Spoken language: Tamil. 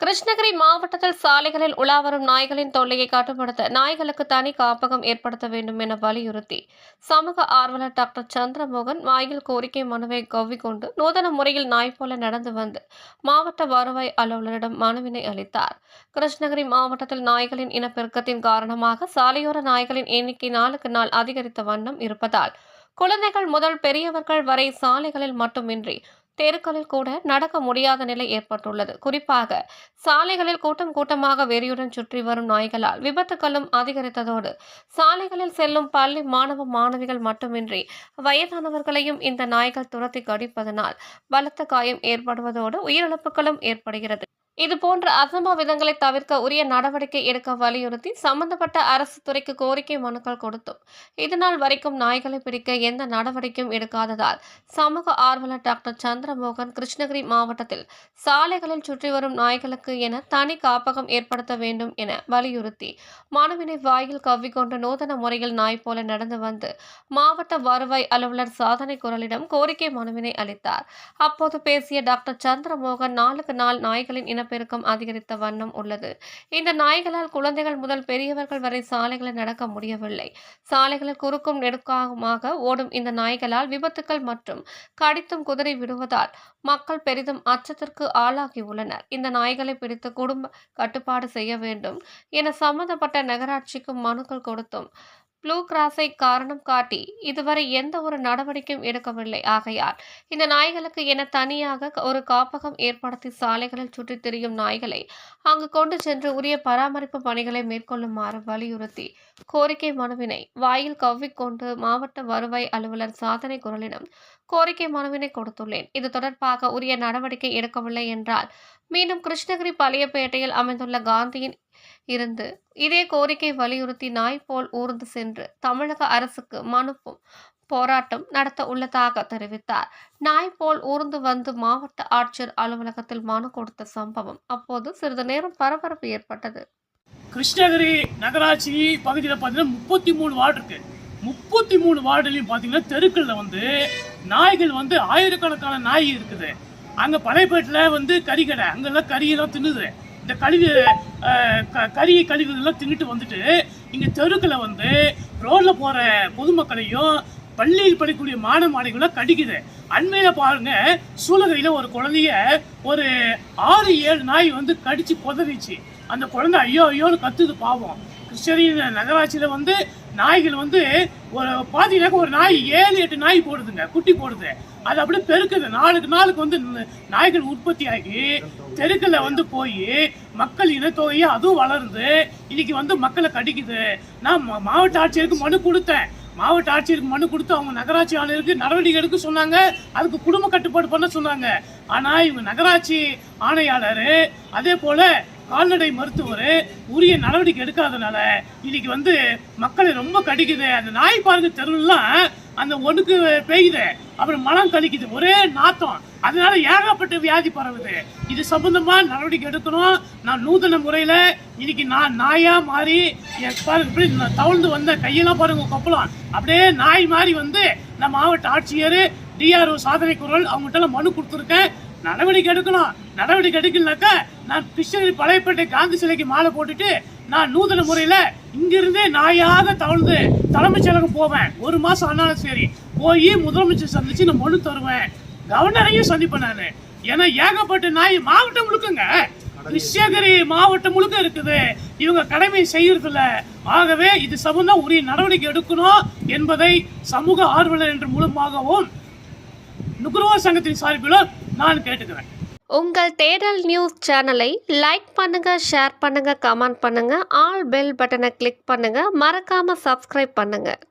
கிருஷ்ணகிரி மாவட்டத்தில் சாலைகளில் உலாவரும் நாய்களின் தொல்லையை கட்டுப்படுத்த நாய்களுக்கு தனி காப்பகம் ஏற்படுத்த வேண்டும் என வலியுறுத்தி சமூக ஆர்வலர் டாக்டர் சந்திரமோகன் வாயில் கோரிக்கை மனுவை கவ்விக்கொண்டு நூதன முறையில் நாய் போல நடந்து வந்து மாவட்ட வருவாய் அலுவலரிடம் மனுவினை அளித்தார். கிருஷ்ணகிரி மாவட்டத்தில் நாய்களின் இனப்பெருக்கத்தின் காரணமாக சாலையோர நாய்களின் எண்ணிக்கை நாளுக்கு நாள் அதிகரித்த வண்ணம் இருப்பதால் குழந்தைகள் முதல் பெரியவர்கள் வரை சாலைகளில் மட்டுமின்றி தெருக்களில் கூட நடக்க முடியாத நிலை ஏற்பட்டுள்ளது. குறிப்பாக சாலைகளில் கூட்டம் கூட்டமாக வெறியுடன் சுற்றி வரும் நாய்களால் விபத்துகளும் அதிகரித்ததோடு சாலைகளில் செல்லும் பள்ளி மாணவ மாணவிகள் மட்டுமின்றி வயதானவர்களையும் இந்த நாய்கள் துரத்தி கடிப்பதனால் பலத்த காயம் ஏற்படுவதோடு உயிரிழப்புகளும் ஏற்படுகிறது. இதுபோன்ற அசம்பாவிதங்களை தவிர்க்க உரிய நடவடிக்கை எடுக்க வலியுறுத்தி சம்பந்தப்பட்ட அரசு துறைக்கு கோரிக்கை மனுக்கள் கொடுத்தும் இதுநாள் வரைக்கும் நாய்களை பிடிக்க எந்த நடவடிக்கையும் எடுக்காததால் சமூக ஆர்வலர் டாக்டர் சந்திரமோகன் கிருஷ்ணகிரி மாவட்டத்தில் சாலைகளில் சுற்றி வரும் நாய்களுக்கு என தனி காப்பகம் ஏற்படுத்த வேண்டும் என வலியுறுத்தி மனுவினை வாயில் கவ்விக்கொண்டு நூதன முறையில் நாய் போல நடந்து வந்து மாவட்ட வருவாய் அலுவலர் சாதனை குரலிடம் கோரிக்கை மனுவினை அளித்தார். அப்போது பேசிய டாக்டர் சந்திரமோகன் நாளுக்கு நாள் நாய்களின் பெருக்கம் அதிகரித்த வண்ணம் உள்ளது. இந்த நாய்களால் குழந்தைகள் முதல் பெரியவர்கள் வரை சாலைகளில் நடக்க முடியவில்லை. சாலைகளில் குறுக்கும் நெடுக்காக ஓடும் இந்த நாய்களால் விபத்துக்கள் மற்றும் கடித்தும் குதிரை விடுவதால் மக்கள் பெரிதும் அச்சத்திற்கு ஆளாகியுள்ளனர். இந்த நாய்களை பிடித்து குடும்ப கட்டுப்பாடு செய்ய வேண்டும் என சம்பந்தப்பட்ட நகராட்சிக்கு மனுக்கள் கொடுத்தும் ப்ளூ கிராஸை காரணம் காட்டி இதுவரை எந்த ஒரு நடவடிக்கையும் எடுக்கவில்லை. ஆகையால் இந்த நாய்களுக்கு என தனியாக ஒரு காப்பகம் ஏற்படுத்தி சாலைகளில் சுற்றித் திரியும் நாய்களை அங்கு கொண்டு சென்று உரிய பராமரிப்பு பணிகளை மேற்கொள்ளுமாறு வலியுறுத்தி கோரிக்கை மனுவினை வாயில் கவ்விக்கொண்டு மாவட்ட வருவாய் அலுவலர் சாதனை குரலிடம் கோரிக்கை மனுவினை கொடுத்துள்ளேன். இது தொடர்பாக உரிய நடவடிக்கை எடுக்கவில்லை என்றால் மீண்டும் கிருஷ்ணகிரி பழையப்பேட்டையில் அமைந்துள்ள காந்தியின் இருந்து இதே கோரிக்கை வலியுறுத்தி நாய் போல் ஊர்ந்து சென்று தமிழக அரசுக்கு மனுப்பும் போராட்டம் நடத்த உள்ளதாக தெரிவித்தார். நாய் போல் ஊர்ந்து வந்து மாவட்ட ஆட்சியர் அலுவலகத்தில் மனு கொடுத்த சம்பவம் அப்போது சிறிது நேரம் பரபரப்பு ஏற்பட்டது. கிருஷ்ணகிரி நகராட்சி பகுதியில் பார்த்தீங்கன்னா 33 வார்டு இருக்கு. 33 வார்டுலையும் பார்த்தீங்கன்னா தெருக்களில் வந்து நாய்கள் வந்து ஆயிரக்கணக்கான நாய் இருக்குது. அங்கே பழையப்பேட்டில் வந்து கறிக்கடை, அங்கெல்லாம் கறியெல்லாம் தின்னுது. இந்த கழிவுகள்லாம் தின்னுட்டு வந்துட்டு இங்கே தெருக்களை வந்து ரோட்ல போற பொதுமக்களையும் பள்ளியில் படிக்கக்கூடிய மாணவிகளும் கடிக்குது. அண்மையில பாருங்க, சூளகிரியில ஒரு குழந்தைய ஒரு 6-7 நாய் வந்து கடிச்சு புதறிச்சு. அந்த குழந்தை ஐயோ ஐயோன்னு கத்துது பாவம். கிருஷ்ணகிரி நகராட்சியில வந்து நாய்கள் வந்து ஒரு பாத்தீங்கன்னா ஒரு நாய் 7-8 நாய் போடுதுங்க, குட்டி போடுது. அது அப்படியே பெருக்குது. நாளுக்கு நாளுக்கு வந்து நாய்கள் உற்பத்தி ஆகி தெருக்களை வந்து போய் மக்கள் இனத்தொகையை அதுவும் வளருது. இன்னைக்கு வந்து மக்களை கடிக்குது. நான் மாவட்ட ஆட்சியருக்கு மனு கொடுத்தேன். மாவட்ட ஆட்சியருக்கு மனு கொடுத்து அவங்க நகராட்சி ஆணையருக்கு நடவடிக்கை எடுக்க சொன்னாங்க. அதுக்கு குடும்ப கட்டுப்பாடு பண்ண சொன்னாங்க. ஆனா இவங்க நகராட்சி ஆணையாளர் அதே போல கால்நடை மருத்துவர் உரிய நடவடிக்கை எடுக்காதனால இன்னைக்கு வந்து மக்களை ரொம்ப கடிக்குது. அந்த நாய் பாருங்க தெருலாம் அந்த ஒடுக்கு பெய்யுது, அப்புறம் மனம் கழிக்குது, ஒரே நாத்தம். அதனால ஏகப்பட்ட வியாதி பரவுது. இது சம்பந்தமா நடவடிக்கை எடுக்கணும். நான் நூதன முறையில இன்னைக்கு நான் நாயா மாறி பாருங்க தவழ்ந்து வந்த கையெல்லாம் பாருங்க கொப்பலாம் அப்படியே நாய் மாதிரி வந்து நான் மாவட்ட ஆட்சியர் டிஆர்ஓ சாதனை குரல் அவங்ககிட்ட மனு கொடுத்துருக்கேன். நடவடிக்கை எடுக்கணும். நடவடிக்கை எடுக்கலனாக்கா நான் கிருஷ்ணகிரி பழையப்பேட்டை காந்தி சிலைக்கு மாலை போட்டுட்டு நான் நூதன முறையில இங்கிருந்தே நாயாக தவழ்ந்து தலைமைச் செயலகம் போவேன். 1 மாசம் ஆனாலும் சரி போய் முதலமைச்சர் சந்திச்சு நான் மனு தருவேன். கவர்னரையும் சந்திப்பேன் நான். ஏன்னா ஏகப்பட்ட நாய் மாவட்டம் முழுக்கங்க, கிருஷ்ணகிரி மாவட்டம் முழுக்க இருக்குது. இவங்க கடமை செய்யறதில்ல. ஆகவே இது சம்பந்தம் உரிய நடவடிக்கை எடுக்கணும் என்பதை சமூக ஆர்வலர் என்ற மூலமாகவும் நுகர்வோர் சங்கத்தின் சார்பிலும் நான் கேட்டுக்கிறேன். உங்கள் தேடல் நியூஸ் சேனலை லைக் பண்ணுங்க, ஷேர் பண்ணுங்க, கமெண்ட் பண்ணுங்க, ஆல் பெல் பட்டனை கிளிக் பண்ணுங்க, மறக்காம சப்ஸ்கிரைப் பண்ணுங்க.